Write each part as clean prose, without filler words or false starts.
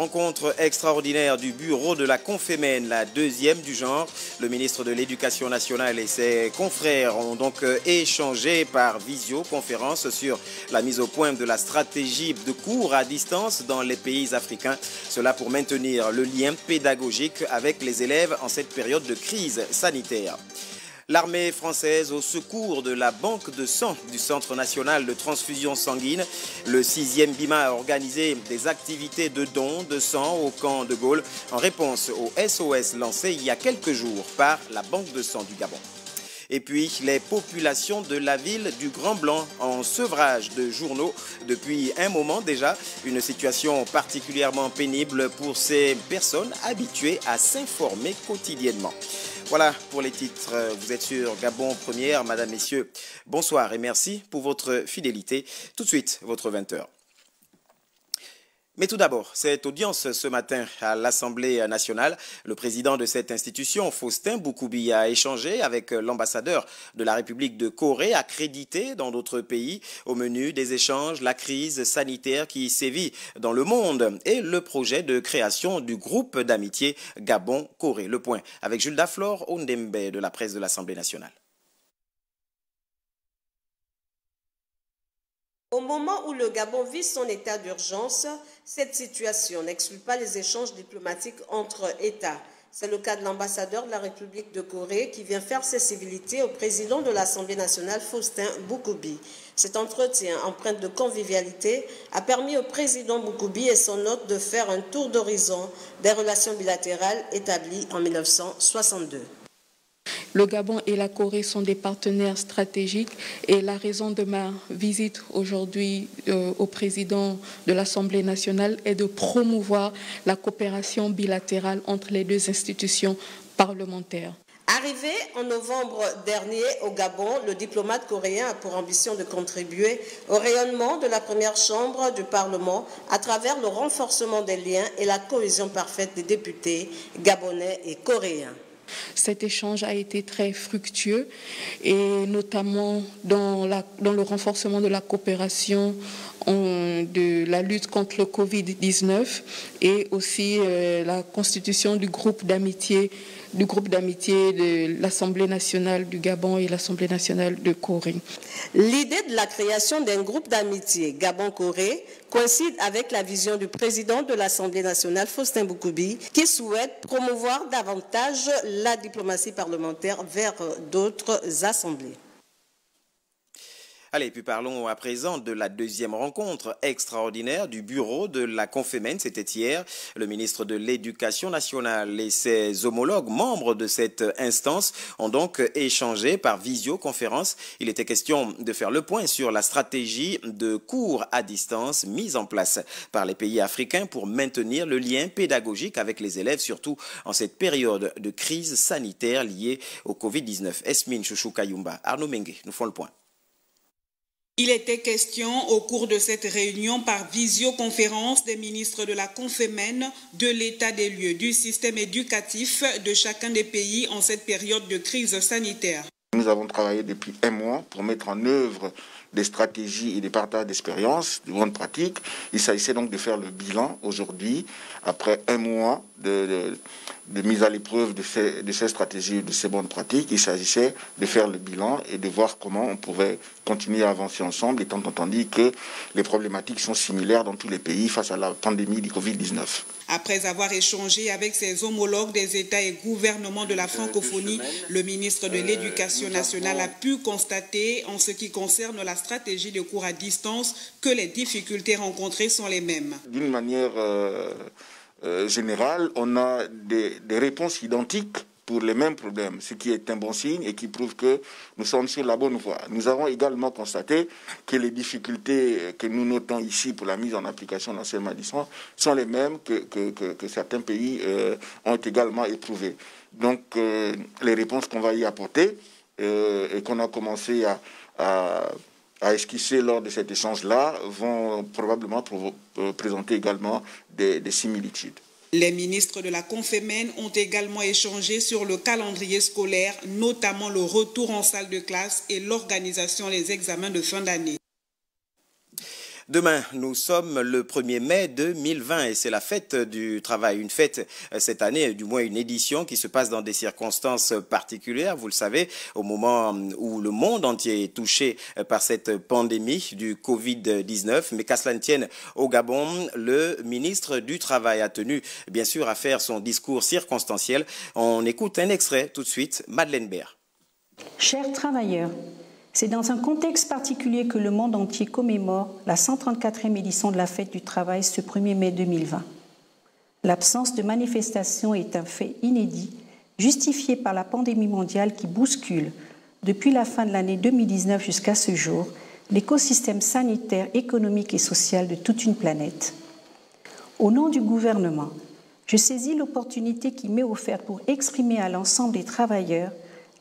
Rencontre extraordinaire du bureau de la Confémène, la deuxième du genre. Le ministre de l'Éducation nationale et ses confrères ont donc échangé par visioconférence sur la mise au point de la stratégie de cours à distance dans les pays africains. Cela pour maintenir le lien pédagogique avec les élèves en cette période de crise sanitaire. L'armée française au secours de la banque de sang du Centre national de transfusion sanguine. Le 6e BIMA a organisé des activités de don de sang au camp de Gaulle en réponse au SOS lancé il y a quelques jours par la banque de sang du Gabon. Et puis, les populations de la ville du Grand Blanc en sevrage de journaux depuis un moment déjà. Une situation particulièrement pénible pour ces personnes habituées à s'informer quotidiennement. Voilà pour les titres. Vous êtes sur Gabon Première. Madame, Messieurs, bonsoir et merci pour votre fidélité. Tout de suite, votre 20h. Mais tout d'abord, cette audience ce matin à l'Assemblée nationale, le président de cette institution, Faustin Boukoubi, a échangé avec l'ambassadeur de la République de Corée, accrédité dans d'autres pays. Au menu des échanges, la crise sanitaire qui sévit dans le monde et le projet de création du groupe d'amitié Gabon-Corée. Le point avec Jules Daflor Ondembe de la presse de l'Assemblée nationale. Au moment où le Gabon vit son état d'urgence, cette situation n'exclut pas les échanges diplomatiques entre États. C'est le cas de l'ambassadeur de la République de Corée qui vient faire ses civilités au président de l'Assemblée nationale, Faustin Boukoubi. Cet entretien, empreint de convivialité, a permis au président Boukoubi et son hôte de faire un tour d'horizon des relations bilatérales établies en 1962. Le Gabon et la Corée sont des partenaires stratégiques et la raison de ma visite aujourd'hui au président de l'Assemblée nationale est de promouvoir la coopération bilatérale entre les deux institutions parlementaires. Arrivé en novembre dernier au Gabon, le diplomate coréen a pour ambition de contribuer au rayonnement de la première chambre du Parlement à travers le renforcement des liens et la cohésion parfaite des députés gabonais et coréens. Cet échange a été très fructueux et notamment dans le renforcement de la coopération de la lutte contre le Covid-19 et aussi la constitution du groupe d'amitié de l'Assemblée nationale du Gabon et l'Assemblée nationale de Corée. L'idée de la création d'un groupe d'amitié Gabon-Corée coïncide avec la vision du président de l'Assemblée nationale, Faustin Boukoubi, qui souhaite promouvoir davantage la diplomatie parlementaire vers d'autres assemblées. Allez, puis parlons à présent de la deuxième rencontre extraordinaire du bureau de la Confémène. C'était hier. Le ministre de l'Éducation nationale et ses homologues, membres de cette instance, ont donc échangé par visioconférence. Il était question de faire le point sur la stratégie de cours à distance mise en place par les pays africains pour maintenir le lien pédagogique avec les élèves, surtout en cette période de crise sanitaire liée au Covid-19. Esmine Chouchou Kayumba, Arnaud Mengue, nous font le point. Il était question au cours de cette réunion par visioconférence des ministres de la Confémène de l'état des lieux du système éducatif de chacun des pays en cette période de crise sanitaire. Nous avons travaillé depuis un mois pour mettre en œuvre des stratégies et des partages d'expériences, de bonnes pratiques. Il s'agissait donc de faire le bilan aujourd'hui, après un mois de mise à l'épreuve de ces stratégies et de ces bonnes pratiques. Il s'agissait de faire le bilan et de voir comment on pouvait continuer à avancer ensemble, étant entendu que les problématiques sont similaires dans tous les pays face à la pandémie du Covid-19. Après avoir échangé avec ses homologues des États et gouvernements de la francophonie, le ministre de l'Éducation nationale a pu constater, en ce qui concerne la stratégie de cours à distance, que les difficultés rencontrées sont les mêmes. D'une manière générale, on a des réponses identiques pour les mêmes problèmes, ce qui est un bon signe et qui prouve que nous sommes sur la bonne voie. Nous avons également constaté que les difficultés que nous notons ici pour la mise en application de l'enseignement à distance sont les mêmes que certains pays ont également éprouvées. Donc, les réponses qu'on va y apporter et qu'on a commencé à esquisser lors de cet échange-là vont probablement présenter également des similitudes. Les ministres de la Confémène ont également échangé sur le calendrier scolaire, notamment le retour en salle de classe et l'organisation des examens de fin d'année. Demain, nous sommes le 1er mai 2020 et c'est la fête du travail. Une fête cette année, du moins une édition qui se passe dans des circonstances particulières. Vous le savez, au moment où le monde entier est touché par cette pandémie du Covid-19. Mais qu'à cela ne tienne, au Gabon, le ministre du Travail a tenu bien sûr à faire son discours circonstanciel. On écoute un extrait tout de suite, Madeleine Baird. Chers travailleurs, c'est dans un contexte particulier que le monde entier commémore la 134e édition de la Fête du Travail ce 1er mai 2020. L'absence de manifestation est un fait inédit, justifié par la pandémie mondiale qui bouscule, depuis la fin de l'année 2019 jusqu'à ce jour, l'écosystème sanitaire, économique et social de toute une planète. Au nom du gouvernement, je saisis l'opportunité qui m'est offerte pour exprimer à l'ensemble des travailleurs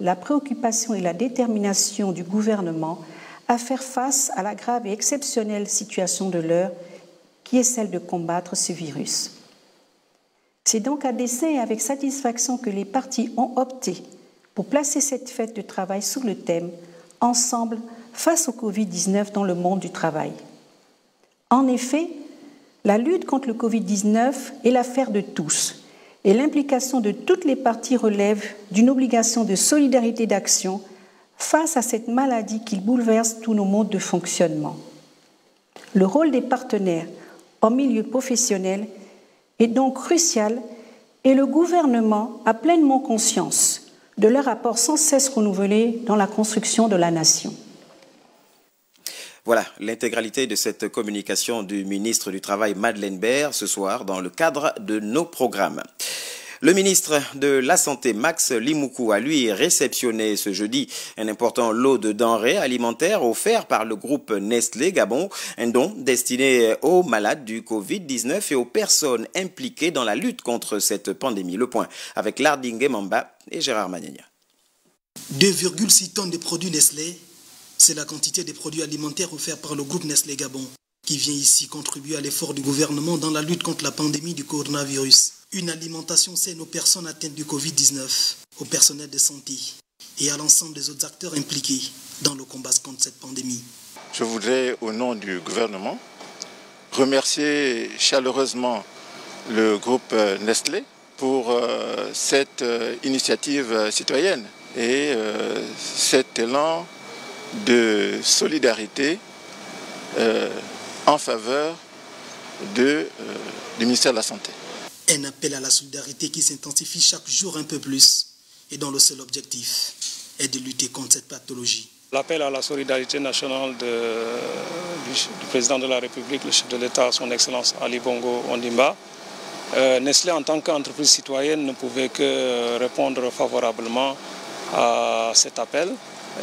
la préoccupation et la détermination du gouvernement à faire face à la grave et exceptionnelle situation de l'heure qui est celle de combattre ce virus. C'est donc à dessein et avec satisfaction que les partis ont opté pour placer cette fête de travail sous le thème « Ensemble face au Covid-19 dans le monde du travail ». En effet, la lutte contre le Covid-19 est l'affaire de tous. Et l'implication de toutes les parties relève d'une obligation de solidarité d'action face à cette maladie qui bouleverse tous nos modes de fonctionnement. Le rôle des partenaires en milieu professionnel est donc crucial et le gouvernement a pleinement conscience de leur apport sans cesse renouvelé dans la construction de la nation. Voilà l'intégralité de cette communication du ministre du Travail Madeleine Baird ce soir dans le cadre de nos programmes. Le ministre de la Santé, Max Limoukou, a lui réceptionné ce jeudi un important lot de denrées alimentaires offert par le groupe Nestlé Gabon, un don destiné aux malades du Covid-19 et aux personnes impliquées dans la lutte contre cette pandémie. Le point avec Lardingue Mamba et Gérard Magnagna. 2,6 tonnes de produits Nestlé, c'est la quantité des produits alimentaires offerts par le groupe Nestlé Gabon, qui vient ici contribuer à l'effort du gouvernement dans la lutte contre la pandémie du coronavirus. Une alimentation saine aux personnes atteintes du Covid-19, au personnel de santé et à l'ensemble des autres acteurs impliqués dans le combat contre cette pandémie. Je voudrais, au nom du gouvernement, remercier chaleureusement le groupe Nestlé pour cette initiative citoyenne et cet élan de solidarité en faveur du ministère de la Santé. Un appel à la solidarité qui s'intensifie chaque jour un peu plus et dont le seul objectif est de lutter contre cette pathologie. L'appel à la solidarité nationale du président de la République, le chef de l'État, son Excellence Ali Bongo Ondimba. Nestlé, en tant qu'entreprise citoyenne, ne pouvait que répondre favorablement à cet appel.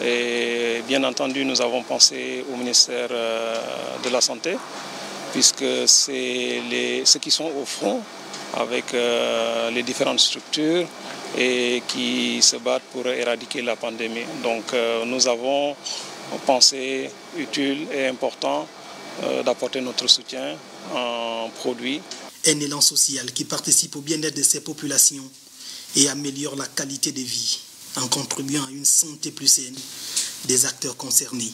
Et bien entendu, nous avons pensé au ministère de la Santé, puisque c'est ceux qui sont au front avec les différentes structures et qui se battent pour éradiquer la pandémie. Donc nous avons pensé utile et important d'apporter notre soutien en produits. Un élan social qui participe au bien-être de ces populations et améliore la qualité de vie en contribuant à une santé plus saine des acteurs concernés.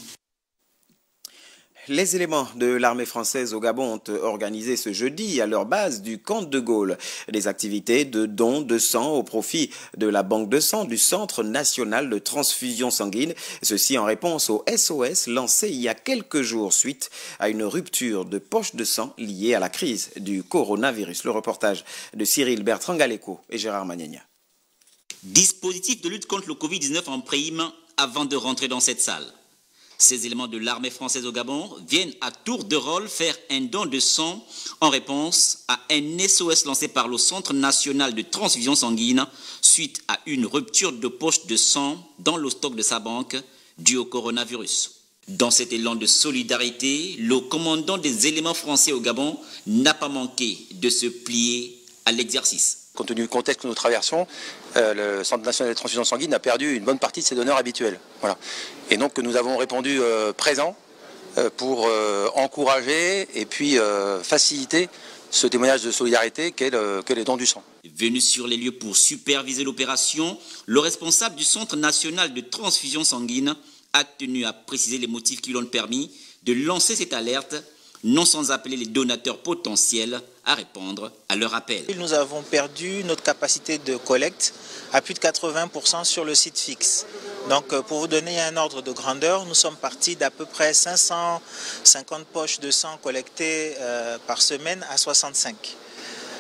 Les éléments de l'armée française au Gabon ont organisé ce jeudi à leur base du camp de Gaulle des activités de don de sang au profit de la banque de sang du Centre national de transfusion sanguine. Ceci en réponse au SOS lancé il y a quelques jours suite à une rupture de poche de sang liée à la crise du coronavirus. Le reportage de Cyril Bertrand-Galéco et Gérard Magnagna. Dispositif de lutte contre le Covid-19 en prime avant de rentrer dans cette salle. Ces éléments de l'armée française au Gabon viennent à tour de rôle faire un don de sang en réponse à un SOS lancé par le Centre national de transfusion sanguine suite à une rupture de poche de sang dans le stock de sa banque due au coronavirus. Dans cet élan de solidarité, le commandant des éléments français au Gabon n'a pas manqué de se plier à l'exercice. Compte tenu du contexte que nous traversons, le Centre national de transfusion sanguine a perdu une bonne partie de ses donneurs habituels. Voilà. Et donc nous avons répondu présent pour encourager et puis faciliter ce témoignage de solidarité qu'est les dons du sang. Venu sur les lieux pour superviser l'opération, le responsable du Centre national de transfusion sanguine a tenu à préciser les motifs qui l'ont permis de lancer cette alerte non sans appeler les donateurs potentiels à répondre à leur appel. Nous avons perdu notre capacité de collecte à plus de 80% sur le site fixe. Donc pour vous donner un ordre de grandeur, nous sommes partis d'à peu près 550 poches de sang collectées par semaine à 65.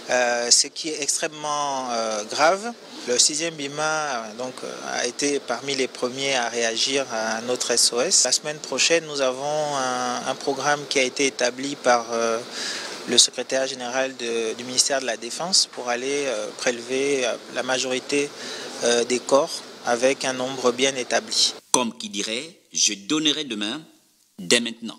Ce qui est extrêmement grave. Le 6e BIMA a été parmi les premiers à réagir à notre SOS. La semaine prochaine, nous avons un programme qui a été établi par le secrétaire général du ministère de la Défense pour aller prélever la majorité des corps avec un nombre bien établi. Comme qui dirait, je donnerai demain, dès maintenant.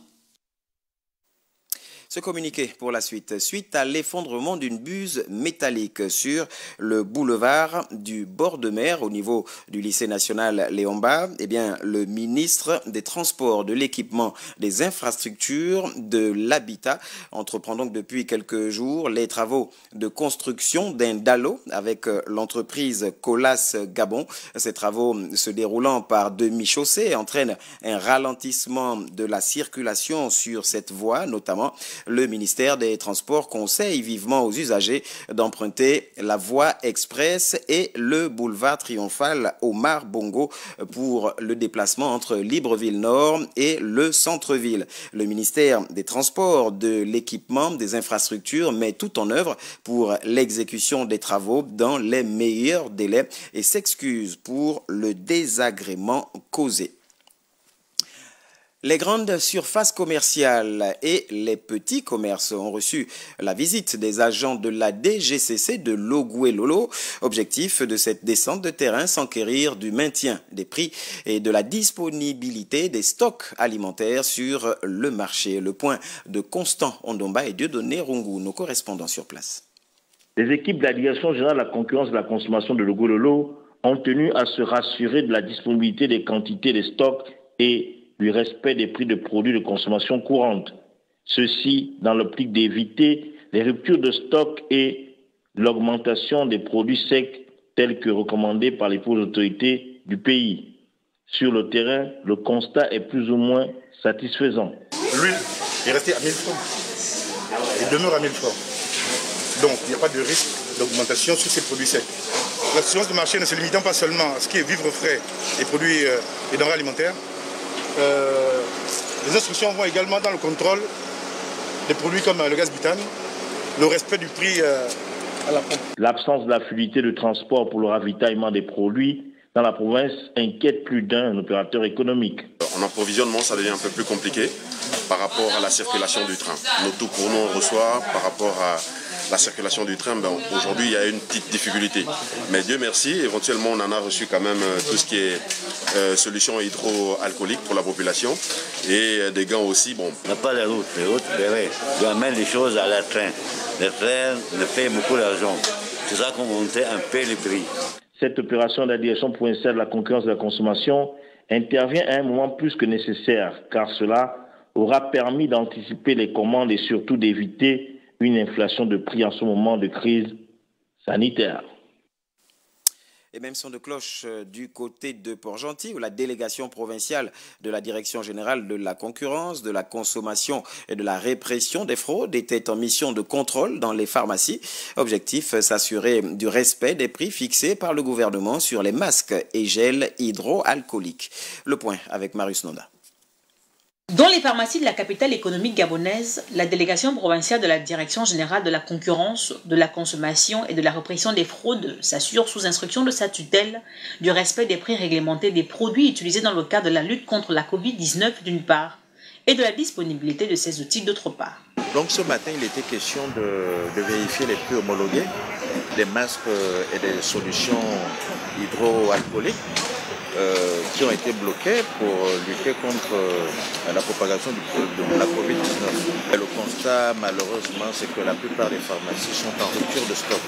Ce communiqué pour la suite. Suite à l'effondrement d'une buse métallique sur le boulevard du bord de mer au niveau du lycée national Léon-Bas, le ministre des Transports, de l'Équipement, des Infrastructures, de l'Habitat entreprend donc depuis quelques jours les travaux de construction d'un dallo avec l'entreprise Colas Gabon. Ces travaux se déroulant par demi-chaussée entraînent un ralentissement de la circulation sur cette voie, notamment. Le ministère des Transports conseille vivement aux usagers d'emprunter la voie express et le boulevard triomphal Omar Bongo pour le déplacement entre Libreville-Nord et le centre-ville. Le ministère des Transports, de l'Équipement, des Infrastructures met tout en œuvre pour l'exécution des travaux dans les meilleurs délais et s'excuse pour le désagrément causé. Les grandes surfaces commerciales et les petits commerces ont reçu la visite des agents de la DGCC de Logoué-Lolo. Objectif de cette descente de terrain, s'enquérir du maintien des prix et de la disponibilité des stocks alimentaires sur le marché. Le point de Constant Ondomba et Dieudonné Rungu, nos correspondants sur place. Les équipes de la Direction générale de la concurrence et de la consommation de Logoué-Lolo ont tenu à se rassurer de la disponibilité des quantités des stocks et du respect des prix de produits de consommation courante. Ceci dans l'optique d'éviter les ruptures de stock et l'augmentation des produits secs tels que recommandés par les autorités du pays. Sur le terrain, le constat est plus ou moins satisfaisant. L'huile est restée à 1000 francs et demeure à 1000 francs. Donc il n'y a pas de risque d'augmentation sur ces produits secs. La situation du marché ne se limitant pas seulement à ce qui est vivres frais et produits et denrées alimentaires, les instructions vont également dans le contrôle des produits comme le gaz butane, le respect du prix à la pompe. L'absence de la fluidité de transport pour le ravitaillement des produits dans la province inquiète plus d'un opérateur économique. En approvisionnement, ça devient un peu plus compliqué par rapport à la circulation du train. Nous, pour nous, on reçoit par rapport à la circulation du train, aujourd'hui il y a une petite difficulté. Mais Dieu merci, éventuellement on en a reçu quand même tout ce qui est solution hydroalcoolique pour la population et des gants aussi. Bon. On n'a pas de route, les routes ferrées. On amène les choses à la train. Le train ne paye beaucoup d'argent. C'est ça qu'on montait un peu les prix. Cette opération de la Direction provinciale de la concurrence et de la consommation intervient à un moment plus que nécessaire, car cela aura permis d'anticiper les commandes et surtout d'éviter une inflation de prix en ce moment de crise sanitaire. Et même son de cloche du côté de Port-Gentil, où la délégation provinciale de la Direction générale de la concurrence, de la consommation et de la répression des fraudes était en mission de contrôle dans les pharmacies. Objectif, s'assurer du respect des prix fixés par le gouvernement sur les masques et gels hydroalcooliques. Le point avec Marius Nonda. Dans les pharmacies de la capitale économique gabonaise, la délégation provinciale de la Direction générale de la concurrence, de la consommation et de la répression des fraudes s'assure sous instruction de sa tutelle du respect des prix réglementés des produits utilisés dans le cadre de la lutte contre la Covid-19 d'une part et de la disponibilité de ces outils d'autre part. Donc ce matin, il était question de vérifier les prix homologués des masques et des solutions hydroalcooliques qui ont été bloqués pour lutter contre la propagation de la Covid-19. Et le constat, malheureusement, c'est que la plupart des pharmacies sont en rupture de stock.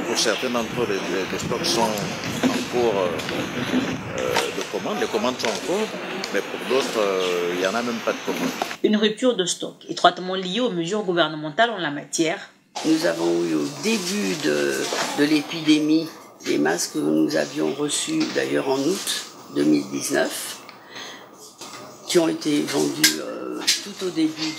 Pour certains d'entre eux, les stocks sont en cours de commande. Les commandes sont en cours, mais pour d'autres, il n'y en a même pas de commande. Une rupture de stock étroitement liée aux mesures gouvernementales en la matière. Nous avons eu au début de l'épidémie des masques que nous avions reçus d'ailleurs en août 2019, qui ont été vendus tout au début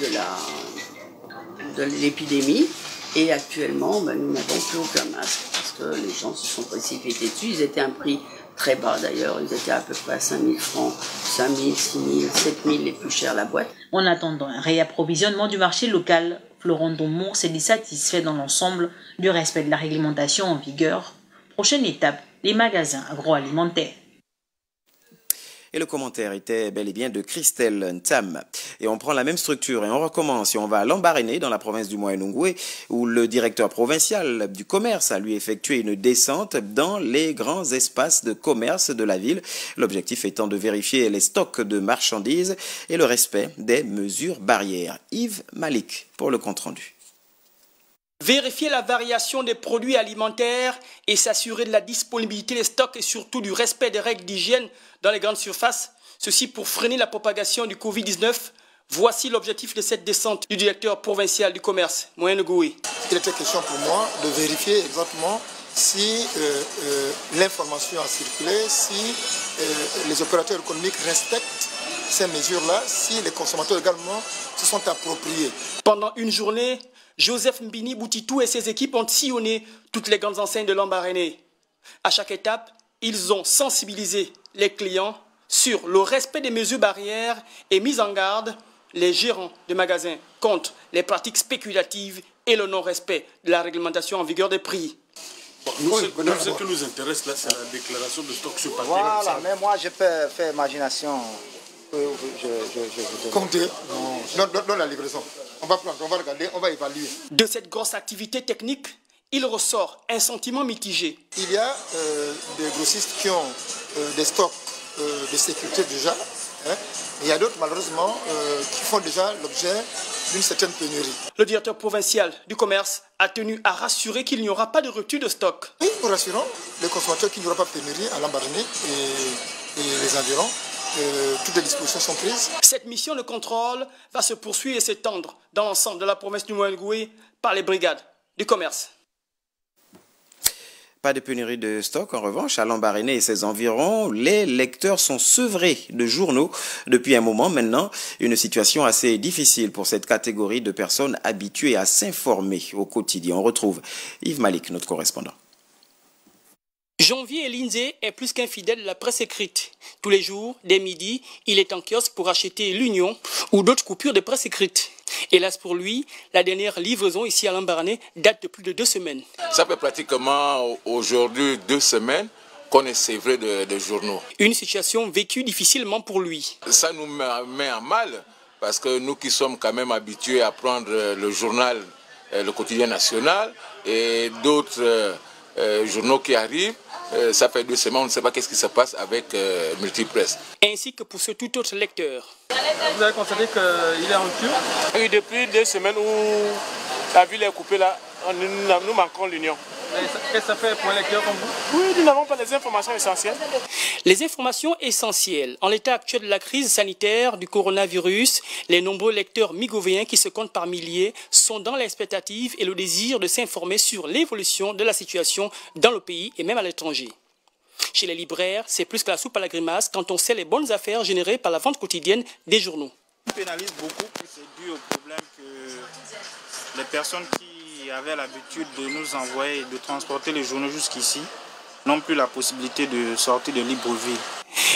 de l'épidémie. Et actuellement, nous n'avons plus aucun masque parce que les gens se sont précipités dessus. Ils étaient à un prix très bas d'ailleurs. Ils étaient à peu près à 5 000 francs, 5 000, 6 000, 7 000 les plus chers la boîte. En attendant un réapprovisionnement du marché local, Florent Domon s'est dit satisfait dans l'ensemble du respect de la réglementation en vigueur. Prochaine étape, les magasins agroalimentaires. Et le commentaire était bel et bien de Christelle Ntam. Et on prend la même structure et on recommence. Et on va à Lambaréné, dans la province du Moyen-Nungwe, où le directeur provincial du commerce a lui effectué une descente dans les grands espaces de commerce de la ville. L'objectif étant de vérifier les stocks de marchandises et le respect des mesures barrières. Yves Malik pour le compte-rendu. Vérifier la variation des produits alimentaires et s'assurer de la disponibilité des stocks et surtout du respect des règles d'hygiène dans les grandes surfaces, ceci pour freiner la propagation du Covid-19. Voici l'objectif de cette descente du directeur provincial du commerce, Moyen-Nungwe. Il était question pour moi de vérifier exactement si l'information a circulé, si les opérateurs économiques respectent ces mesures-là, si les consommateurs également se sont appropriés. Pendant une journée, Joseph Mbini Boutitou et ses équipes ont sillonné toutes les grandes enseignes de Lambaréné. À chaque étape, ils ont sensibilisé les clients sur le respect des mesures barrières et mis en garde les gérants de magasins contre les pratiques spéculatives et le non-respect de la réglementation en vigueur des prix. Ce qui nous intéresse là, c'est la déclaration de stock sur papier. Voilà, mais moi je peux faire imagination. Comptez. Dans la livraison. On va prendre, on va regarder, on va évaluer. De cette grosse activité technique, il ressort un sentiment mitigé. Il y a des grossistes qui ont des stocks de sécurité déjà. Hein. Il y a d'autres malheureusement qui font déjà l'objet d'une certaine pénurie. Le directeur provincial du commerce a tenu à rassurer qu'il n'y aura pas de rupture de stock. Oui, nous rassurons les consommateurs qu'il n'y aura pas de pénurie à Lambaréné et les environs. Toutes les dispositions sont prises. Cette mission de contrôle va se poursuivre et s'étendre dans l'ensemble de la province du Moyen-Nungwe par les brigades du commerce. Pas de pénurie de stock. En revanche, à Lambaréné et ses environs, les lecteurs sont sevrés de journaux depuis un moment maintenant. Une situation assez difficile pour cette catégorie de personnes habituées à s'informer au quotidien. On retrouve Yves Malik, notre correspondant. Janvier Elinze est plus qu'un fidèle de la presse écrite. Tous les jours, dès midi, il est en kiosque pour acheter l'Union ou d'autres coupures de presse écrite. Hélas pour lui, la dernière livraison ici à Lambaréné date de plus de 2 semaines. Ça fait pratiquement aujourd'hui 2 semaines qu'on est sévré de journaux. Une situation vécue difficilement pour lui. Ça nous met en mal parce que nous qui sommes quand même habitués à prendre le journal, le quotidien national et d'autres journaux qui arrivent, ça fait 2 semaines, on ne sait pas qu'est-ce qui se passe avec Multipresse. Ainsi que pour ce tout autre lecteur. Vous avez constaté qu'il est en rupture? Oui, depuis 2 semaines où la ville est coupée là, nous manquons l'union. Qu'est-ce que ça fait pour un lecteur comme vous? Oui, nous n'avons pas les informations essentielles. Les informations essentielles. En l'état actuel de la crise sanitaire du coronavirus, les nombreux lecteurs migovéens qui se comptent par milliers sont dans l'expectative et le désir de s'informer sur l'évolution de la situation dans le pays et même à l'étranger. Chez les libraires, c'est plus que la soupe à la grimace quand on sait les bonnes affaires générées par la vente quotidienne des journaux. On pénalise beaucoup, c'est dû au problème que les personnes qui avaient l'habitude de nous envoyer et de transporter les journaux jusqu'ici n'ont plus la possibilité de sortir de Libreville.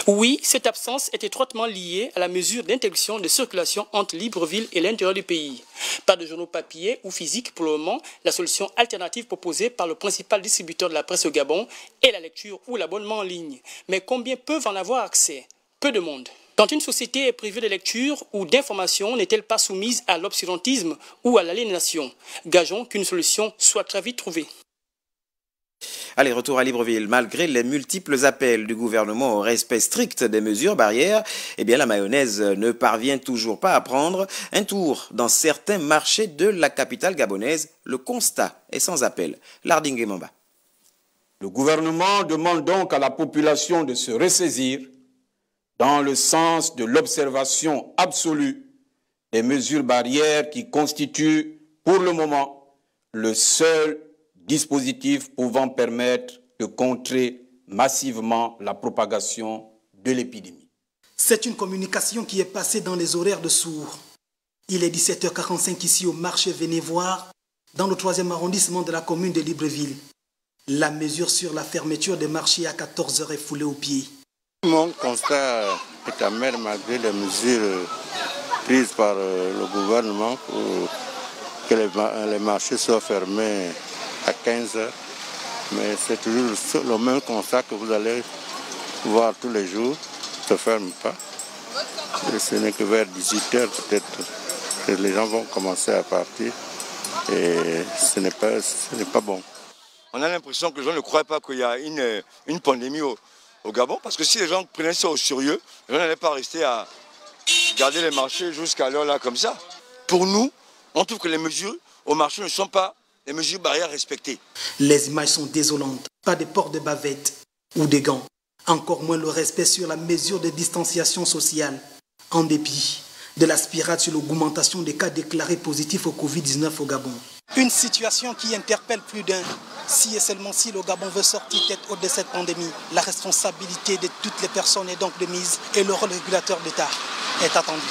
Oui, cette absence est étroitement liée à la mesure d'interdiction de circulation entre Libreville et l'intérieur du pays. Pas de journaux papier ou physiques pour le moment. La solution alternative proposée par le principal distributeur de la presse au Gabon est la lecture ou l'abonnement en ligne. Mais combien peuvent en avoir accès? Peu de monde. Quand une société est privée de lecture ou d'information, n'est-elle pas soumise à l'obscurantisme ou à l'aliénation? Gageons qu'une solution soit très vite trouvée. Allez, retour à Libreville. Malgré les multiples appels du gouvernement au respect strict des mesures barrières, eh bien la mayonnaise ne parvient toujours pas à prendre un tour dans certains marchés de la capitale gabonaise. Le constat est sans appel. Lardingue Mamba. Le gouvernement demande donc à la population de se ressaisir dans le sens de l'observation absolue des mesures barrières qui constituent pour le moment le seul dispositif pouvant permettre de contrer massivement la propagation de l'épidémie. C'est une communication qui est passée dans les horaires de sourds. Il est 17h45 ici au marché Vénévoire, dans le 3e arrondissement de la commune de Libreville. La mesure sur la fermeture des marchés à 14h est foulée aux pieds. Mon constat est amer malgré les mesures prises par le gouvernement pour que les marchés soient fermés à 15h. Mais c'est toujours le même constat que vous allez voir tous les jours. Ça ne se ferme pas. Et ce n'est que vers 18h peut-être que les gens vont commencer à partir. Et ce n'est pas bon. On a l'impression que les gens ne croient pas qu'il y a une pandémie au Gabon. Parce que si les gens prenaient ça au sérieux, les gens n'allaient pas rester à garder les marchés jusqu'à l'heure là comme ça. Pour nous, on trouve que les mesures au marché ne sont pas les mesures barrières respectées. Les images sont désolantes. Pas de port de bavette ou de gants. Encore moins le respect sur la mesure de distanciation sociale. En dépit de la spirale sur l'augmentation des cas déclarés positifs au Covid-19 au Gabon. Une situation qui interpelle plus d'un. Si et seulement si le Gabon veut sortir tête haute de cette pandémie, la responsabilité de toutes les personnes est donc de mise et le rôle régulateur d'État est attendu.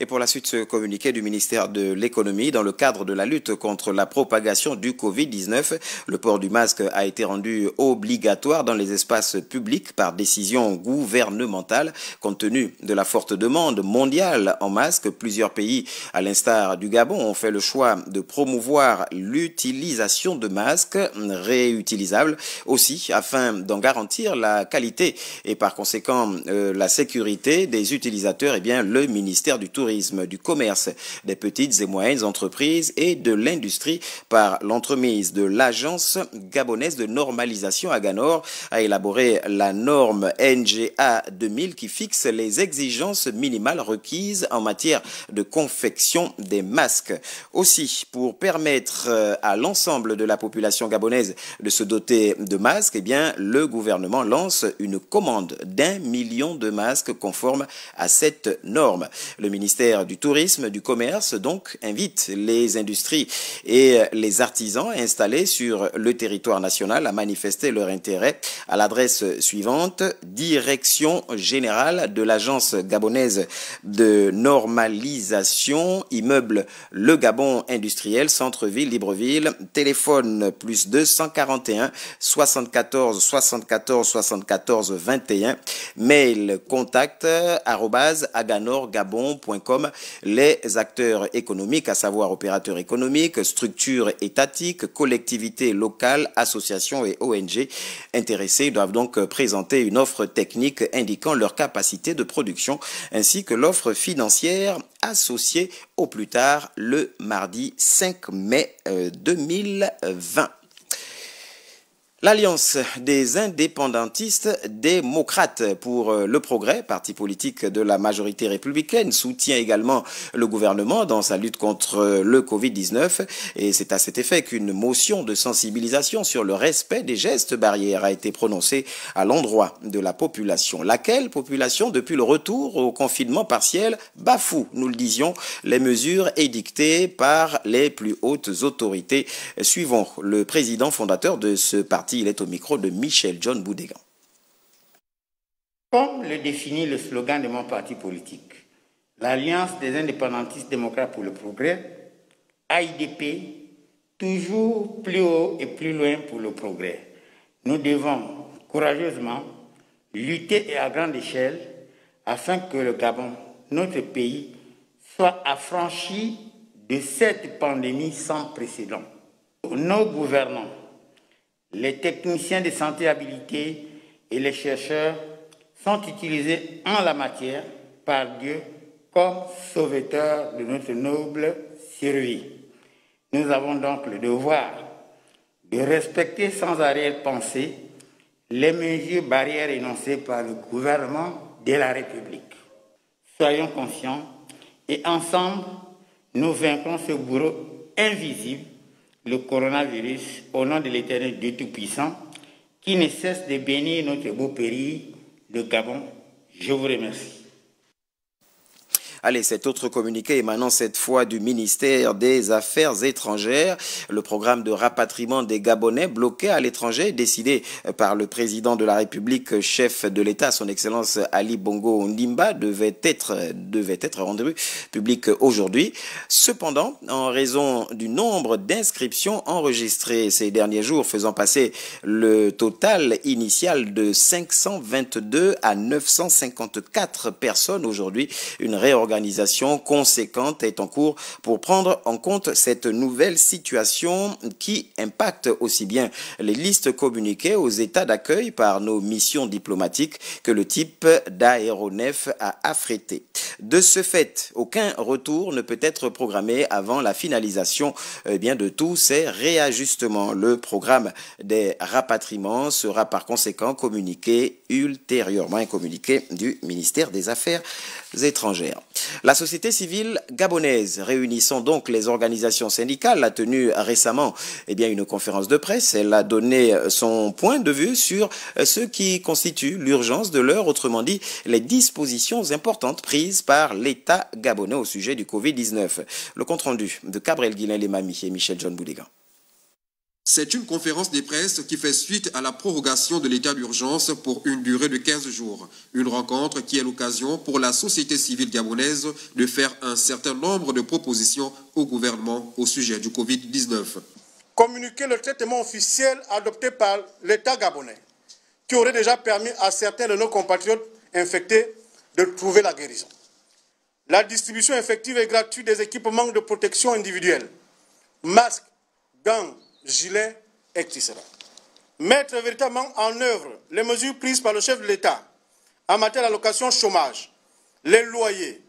Et pour la suite, ce communiqué du ministère de l'économie, dans le cadre de la lutte contre la propagation du Covid-19, le port du masque a été rendu obligatoire dans les espaces publics par décision gouvernementale. Compte tenu de la forte demande mondiale en masque, plusieurs pays, à l'instar du Gabon, ont fait le choix de promouvoir l'utilisation de masques réutilisables aussi, afin d'en garantir la qualité et par conséquent la sécurité des utilisateurs. Eh bien, le ministère du Tourisme, du commerce, des petites et moyennes entreprises et de l'industrie par l'entremise de l'Agence gabonaise de normalisation Aganor a élaboré la norme NGA 2000 qui fixe les exigences minimales requises en matière de confection des masques. Aussi, pour permettre à l'ensemble de la population gabonaise de se doter de masques, eh bien, le gouvernement lance une commande d'1 million de masques conformes à cette norme. Le ministère du Tourisme, du Commerce, donc, invite les industries et les artisans installés sur le territoire national à manifester leur intérêt à l'adresse suivante: Direction générale de l'Agence gabonaise de normalisation, immeuble Le Gabon industriel, centre-ville, Libreville, téléphone +2 141 74 74 74 21, mail contact @aganorgabon.com. Les acteurs économiques, à savoir opérateurs économiques, structures étatiques, collectivités locales, associations et ONG intéressés doivent donc présenter une offre technique indiquant leur capacité de production ainsi que l'offre financière associée au plus tard le mardi 5 mai 2020. L'Alliance des indépendantistes démocrates pour le progrès, parti politique de la majorité républicaine, soutient également le gouvernement dans sa lutte contre le Covid-19 et c'est à cet effet qu'une motion de sensibilisation sur le respect des gestes barrières a été prononcée à l'endroit de la population. Laquelle population, depuis le retour au confinement partiel, bafoue, nous le disions, les mesures édictées par les plus hautes autorités. Suivons le président fondateur de ce parti. Il est au micro de Michel John Boudégan. Comme le définit le slogan de mon parti politique, l'Alliance des indépendantistes démocrates pour le progrès, AIDP, toujours plus haut et plus loin pour le progrès. Nous devons courageusement lutter et à grande échelle afin que le Gabon, notre pays, soit affranchi de cette pandémie sans précédent. Nos gouvernants, les techniciens de santé habilités et les chercheurs sont utilisés en la matière par Dieu comme sauveteurs de notre noble survie. Nous avons donc le devoir de respecter sans arrière-pensée les mesures barrières énoncées par le gouvernement de la République. Soyons conscients et ensemble, nous vaincrons ce bourreau invisible, le coronavirus, au nom de l'Éternel Dieu Tout-Puissant, qui ne cesse de bénir notre beau pays, le Gabon. Je vous remercie. Allez, cet autre communiqué émanant cette fois du ministère des Affaires étrangères. Le programme de rapatriement des Gabonais bloqués à l'étranger, décidé par le président de la République, chef de l'État, son Excellence Ali Bongo Ondimba, devait être rendu public aujourd'hui. Cependant, en raison du nombre d'inscriptions enregistrées ces derniers jours, faisant passer le total initial de 522 à 954 personnes aujourd'hui, une réorganisation conséquente est en cours pour prendre en compte cette nouvelle situation qui impacte aussi bien les listes communiquées aux états d'accueil par nos missions diplomatiques que le type d'aéronef à affréter. De ce fait, aucun retour ne peut être programmé avant la finalisation de tous ces réajustements. Le programme des rapatriements sera par conséquent communiqué ultérieurement, un communiqué du ministère des Affaires étrangères. La société civile gabonaise, réunissant donc les organisations syndicales, a tenu récemment une conférence de presse. Elle a donné son point de vue sur ce qui constitue l'urgence de l'heure, autrement dit les dispositions importantes prises par l'État gabonais au sujet du Covid-19. Le compte-rendu de Cabrel Guilain-Lemami et Michel John Boudigan. C'est une conférence de presse qui fait suite à la prorogation de l'état d'urgence pour une durée de 15 jours. Une rencontre qui est l'occasion pour la société civile gabonaise de faire un certain nombre de propositions au gouvernement au sujet du Covid-19. Communiquer le traitement officiel adopté par l'État gabonais, qui aurait déjà permis à certains de nos compatriotes infectés de trouver la guérison. La distribution effective et gratuite des équipements de protection individuelle, masques, gants, gilets, etc. Mettre véritablement en œuvre les mesures prises par le chef de l'État en matière d'allocation chômage, les loyers,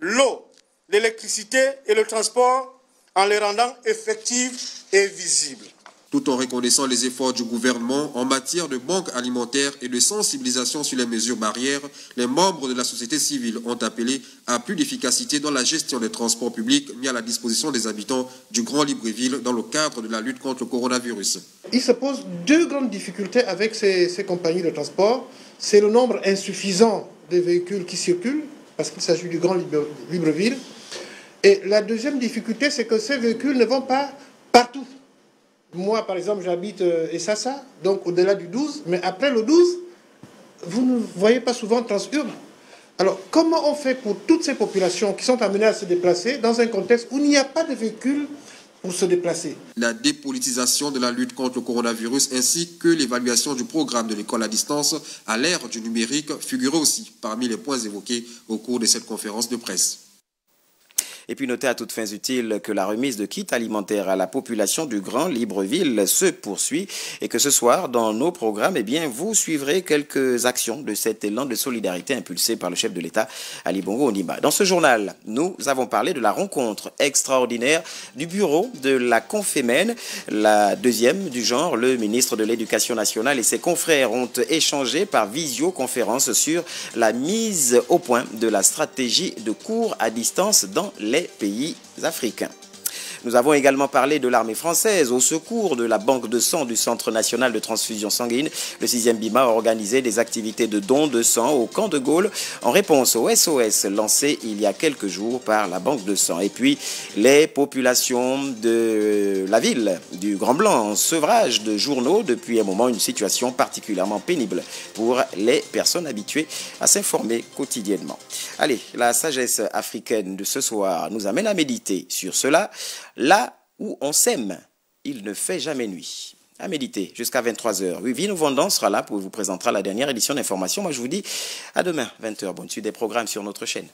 l'eau, l'électricité et le transport en les rendant effectifs et visibles. Tout en reconnaissant les efforts du gouvernement en matière de banque alimentaire et de sensibilisation sur les mesures barrières, les membres de la société civile ont appelé à plus d'efficacité dans la gestion des transports publics mis à la disposition des habitants du Grand Libreville dans le cadre de la lutte contre le coronavirus. Il se pose deux grandes difficultés avec ces compagnies de transport. C'est le nombre insuffisant de véhicules qui circulent, parce qu'il s'agit du Grand Libreville. Et la deuxième difficulté, c'est que ces véhicules ne vont pas partout. Moi, par exemple, j'habite Essassa, donc au-delà du 12, mais après le 12, vous ne voyez pas souvent Transurbe. Alors, comment on fait pour toutes ces populations qui sont amenées à se déplacer dans un contexte où il n'y a pas de véhicules pour se déplacer? La dépolitisation de la lutte contre le coronavirus ainsi que l'évaluation du programme de l'école à distance à l'ère du numérique figuraient aussi parmi les points évoqués au cours de cette conférence de presse. Et puis notez à toutes fins utiles que la remise de kits alimentaires à la population du Grand Libreville se poursuit et que ce soir, dans nos programmes, vous suivrez quelques actions de cet élan de solidarité impulsé par le chef de l'État, Ali Bongo Ondimba. Dans ce journal, nous avons parlé de la rencontre extraordinaire du bureau de la Confémène, la deuxième du genre. Le ministre de l'Éducation nationale et ses confrères ont échangé par visioconférence sur la mise au point de la stratégie de cours à distance dans les pays africains. Nous avons également parlé de l'armée française au secours de la banque de sang du Centre national de transfusion sanguine. Le 6e BIMA a organisé des activités de don de sang au camp de Gaulle en réponse au SOS lancé il y a quelques jours par la banque de sang. Et puis, les populations de la ville du Grand Blanc en sevrage de journaux depuis un moment, une situation particulièrement pénible pour les personnes habituées à s'informer quotidiennement. Allez, la sagesse africaine de ce soir nous amène à méditer sur cela. Là où on sème, il ne fait jamais nuit. À méditer jusqu'à 23h. Oui, Vino Vendant sera là pour vous présenter la dernière édition d'information. Moi, je vous dis à demain, 20h. Bonne suite des programmes sur notre chaîne.